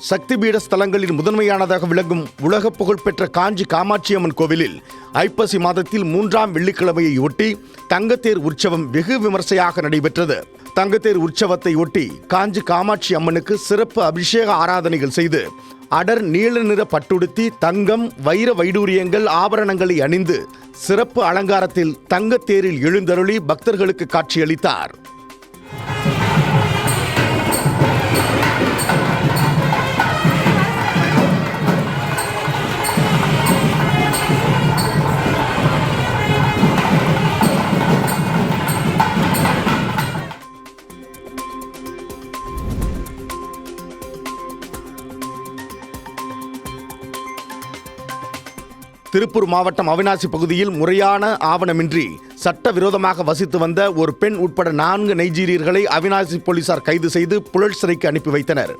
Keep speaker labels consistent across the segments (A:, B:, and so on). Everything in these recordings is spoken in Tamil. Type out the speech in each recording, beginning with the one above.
A: சக்தி பீட ஸ்தலங்களில் முதன்மையானதாக விளங்கும் உலக புகழ்பெற்ற காஞ்சி காமாட்சி அம்மன் கோவிலில் ஐப்பசி மாதத்தில் 3ஆம் வெள்ளிக்கிழமையை ஒட்டி தங்கத்தேர் உற்சவம் வெகு விமர்சையாக நடைபெற்றது. தங்கத்தேர் உற்சவத்தை ஒட்டி காஞ்சி காமாட்சி அம்மனுக்கு சிறப்பு அபிஷேக ஆராதனைகள் செய்து அடர் நீல நிற பட்டுடுத்தி தங்கம் வைர வைடூரியங்கள் ஆபரணங்களை அணிந்து சிறப்பு அலங்காரத்தில் தங்கத்தேரில் எழுந்தருளி பக்தர்களுக்கு காட்சியளித்தார். திருப்பூர் மாவட்டம் அவிநாசி பகுதியில் முறையான ஆவணமின்றி சட்டவிரோதமாக வசித்து வந்த ஒரு பெண் உட்பட 4 நைஜீரியர்களை அவிநாசி போலீசார் கைது செய்து புழல் சிறைக்கு அனுப்பி வைத்தனர்.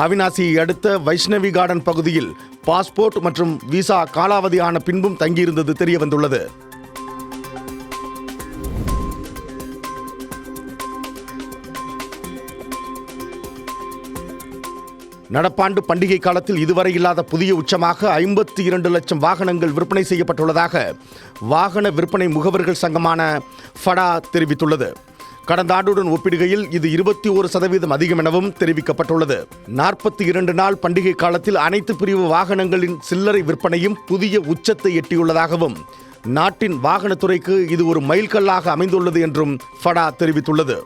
A: அவிநாசியை அடுத்த வைஷ்ணவி கார்டன் பகுதியில் பாஸ்போர்ட் மற்றும் விசா காலாவதி ஆன பின்பும் தங்கியிருந்தது தெரியவந்துள்ளது. நடப்பாண்டு பண்டிகை காலத்தில் இதுவரை இல்லாத புதிய உச்சமாக 52 லட்சம் வாகனங்கள் விற்பனை செய்யப்பட்டுள்ளதாக வாகன விற்பனை முகவர்கள் சங்கமான ஃபடா தெரிவித்துள்ளது. கடந்த ஆண்டுடன் ஒப்பிடுகையில் இது 21% அதிகம் எனவும் தெரிவிக்கப்பட்டுள்ளது. 42 நாள் பண்டிகை காலத்தில் அனைத்து பிரிவு வாகனங்களின் சில்லறை விற்பனையும் புதிய உச்சத்தை எட்டியுள்ளதாகவும் நாட்டின் வாகனத்துறைக்கு இது ஒரு மைல்கல்லாக அமைந்துள்ளது என்றும் ஃபடா தெரிவித்துள்ளது.